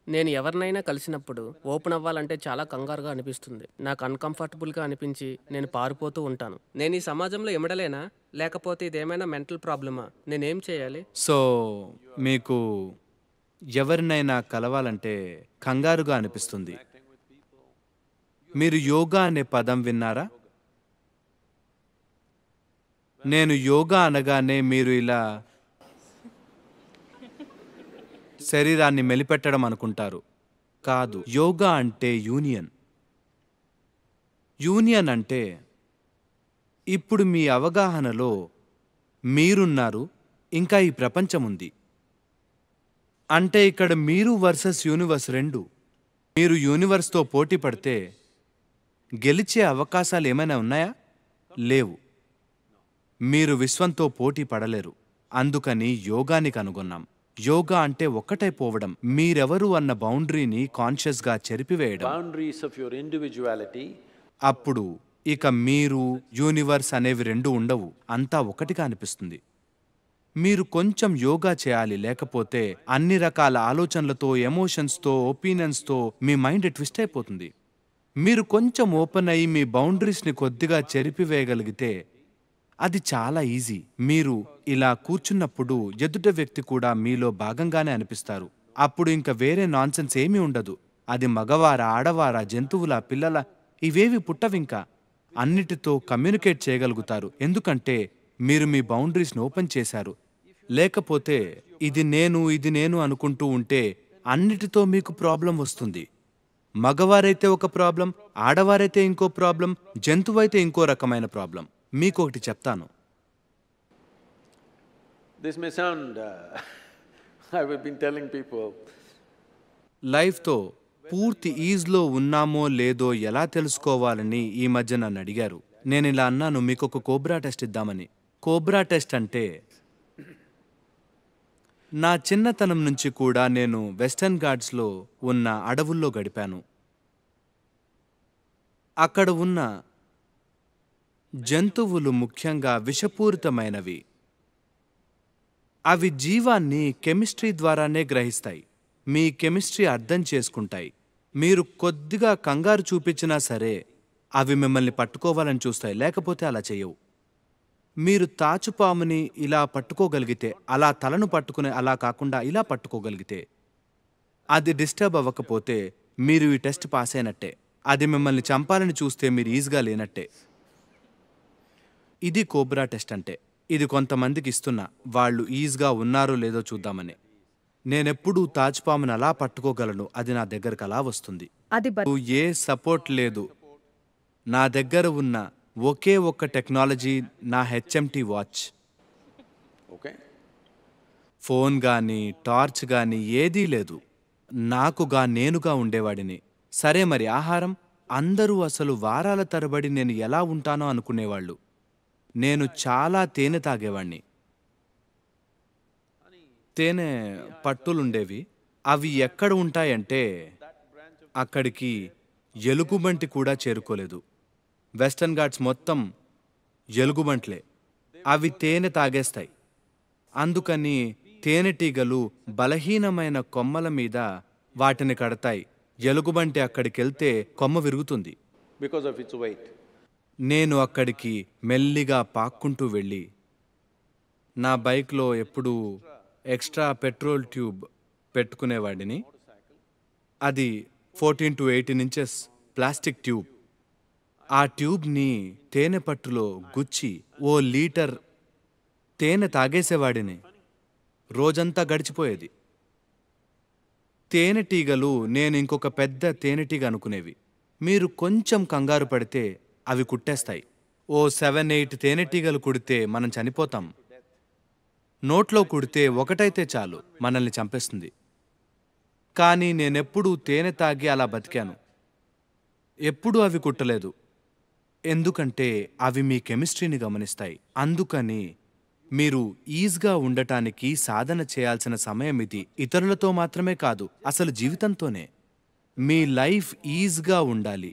నేను ఎవరినైనా కలిసినప్పుడు ఓపెన్ అవ్వాలంటే చాలా కంగారుగా అనిపిస్తుంది. నాకు అన్‌కంఫర్టబుల్‌గా అనిపించి నేను పారిపోతూ ఉంటాను. నేను ఈ సమాజంలో ఇమడలేనా? లేకపోతే ఇదేమైనా మెంటల్ ప్రాబ్లమా? నేనేం చేయాలి? సో, మీకు ఎవరినైనా కలవాలంటే కంగారుగా అనిపిస్తుంది. మీరు యోగా అనే పదం విన్నారా? నేను యోగా అనగానే మీరు ఇలా శరీరాన్ని మెలిపెట్టడం అనుకుంటారు. కాదు. యోగా అంటే యూనియన్. యూనియన్ అంటే ఇప్పుడు మీ అవగాహనలో మీరున్నారు, ఇంకా ఈ ప్రపంచం ఉంది. అంటే ఇక్కడ మీరు వర్సెస్ యూనివర్స్ 2. మీరు యూనివర్స్‌తో పోటీ పడితే గెలిచే అవకాశాలు ఏమైనా ఉన్నాయా? లేవు. మీరు విశ్వంతో పోటీ పడలేరు. అందుకని యోగాని కనుగొన్నాం. యోగా అంటే ఒక్కటైపోవడం, మీరెవరు అన్న బౌండరీని కాన్షియస్‌గా చెరిపివేయడం. boundaries of your individuality. అప్పుడు ఇక మీరు, యూనివర్స్ అనేవి 2 ఉండవు. అంతా ఒకటిగా అనిపిస్తుంది. మీరు కొంచెం యోగా చేయాలి, లేకపోతే అన్ని రకాల ఆలోచనలతో, ఎమోషన్స్‌తో, ఒపీనియన్స్‌తో మీ మైండ్ ట్విస్ట్ అయిపోతుంది. మీరు కొంచెం ఓపెన్ అయ్యి మీ బౌండరీస్‌ని కొద్దిగా చెరిపివేయగలిగితే అది చాలా ఈజీ. మీరు ఇలా కూర్చున్నప్పుడు ఎదుట వ్యక్తి కూడా మీలో భాగంగానే అనిపిస్తారు. అప్పుడు ఇంక వేరే నాన్సెన్స్ ఏమీ ఉండదు. అది మగవారా, ఆడవారా, జంతువులా, పిల్లల ఇవేవి పుట్టవింకా. అన్నిటితో కమ్యూనికేట్ చేయగలుగుతారు. ఎందుకంటే మీరు మీ బౌండరీస్‌ని ఓపెన్ చేశారు. లేకపోతే ఇది నేను అనుకుంటూ ఉంటే అన్నిటితో మీకు ప్రాబ్లం వస్తుంది. మగవారైతే ఒక ప్రాబ్లం, ఆడవారైతే ఇంకో ప్రాబ్లం, జంతువైతే ఇంకో రకమైన ప్రాబ్లం. మీకొకటి చెప్తాను. This may sound, I've been telling people, లైఫ్‌తో పూర్తి ఈజ్‌లో ఉన్నామో లేదో ఎలా తెలుసుకోవాలని ఈ మధ్య నన్ను అడిగారు. నేనిలా అన్నాను, మీకొక కోబ్రా టెస్ట్ ఇద్దామని. కోబ్రా టెస్ట్ అంటే నా చిన్నతనం నుంచి కూడా నేను వెస్టర్న్ ఘాట్స్‌లో ఉన్న అడవుల్లో గడిపాను. అక్కడ ఉన్న జంతువులు ముఖ్యంగా విషపూరితమైనవి. అవి జీవాన్ని కెమిస్ట్రీ ద్వారానే గ్రహిస్తాయి. మీ కెమిస్ట్రీ అర్థం చేసుకుంటాయి. మీరు కొద్దిగా కంగారు చూపించినా సరే అవి మిమ్మల్ని పట్టుకోవాలని చూస్తాయి, లేకపోతే అలా చేయవు. మీరు తాచుపాముని ఇలా పట్టుకోగలిగితే, అలా తలను పట్టుకుని అలా కాకుండా ఇలా పట్టుకోగలిగితే, అది డిస్టర్బ్ అవ్వకపోతే మీరు ఈ టెస్ట్ పాస్ అయినట్టే. అది మిమ్మల్ని చంపాలని చూస్తే మీరు ఈజీగా లేనట్టే. ఇది కోబ్రా టెస్ట్ అంటే. ఇది కొంతమందికి ఇస్తున్నా, వాళ్ళు ఈజీగా ఉన్నారో లేదో చూద్దామని. నేనెప్పుడూ తాజ్‌పాముని అలా పట్టుకోగలను, అది నా దగ్గరకు అలా వస్తుంది. అది ఏ సపోర్ట్ లేదు. నా దగ్గర ఉన్న ఒకే ఒక్క టెక్నాలజీ నా హెచ్ఎంటీ వాచ్. okay? ఫోన్ గాని, టార్చ్ గాని ఏదీ లేదు. నేనుగా ఉండేవాడిని. సరే మరి ఆహారం? అందరూ అసలు వారాల తరబడి నేను ఎలా ఉంటానో అనుకునేవాళ్ళు. నేను చాలా తేనె తాగేవాణ్ణి. తేనె పట్టులుండేవి. అవి ఎక్కడ ఉంటాయంటే అక్కడికి ఎలుగుబంటి కూడా చేరుకోలేదు. వెస్టర్న్ ఘాట్స్ మొత్తం ఎలుగుబంట్లే. అవి తేనె తాగేస్తాయి. అందుకని తేనెటీగలు బలహీనమైన కొమ్మల మీద వాటిని కడతాయి. ఎలుగుబంటి అక్కడికెళ్తే కొమ్మ విరుగుతుంది. Because of its weight. నేను అక్కడికి మెల్లిగా పాక్కుంటూ వెళ్ళి నా బైక్లో ఎప్పుడూ ఎక్స్ట్రా పెట్రోల్ ట్యూబ్ పెట్టుకునేవాడిని. అది 14 to 18 ఇంచెస్ ప్లాస్టిక్ ట్యూబ్. ఆ ట్యూబ్ని తేనె పట్టులో గుచ్చి ఓ లీటర్ తేనె తాగేసేవాడిని. రోజంతా గడిచిపోయేది. తేనెటీగలు నేను ఇంకొక పెద్ద తేనెటీగ అనుకునేవి. మీరు కొంచెం కంగారు పడితే అవి కుట్టేస్తాయి. ఓ 7-8 తేనెటీగలు కుడితే మనం చనిపోతాం. నోట్లో కుడితే ఒకటైతే చాలు, మనల్ని చంపేస్తుంది. కానీ నేనెప్పుడూ తేనె తాగి అలా బతికాను. ఎప్పుడూ అవి కుట్టలేదు. ఎందుకంటే అవి మీ కెమిస్ట్రీని గమనిస్తాయి. అందుకని మీరు ఈజ్‌గా ఉండటానికి సాధన చేయాల్సిన సమయం ఇది. ఇతరులతో మాత్రమే కాదు, అసలు జీవితంతోనే. మీ లైఫ్ ఈజ్‌గా ఉండాలి.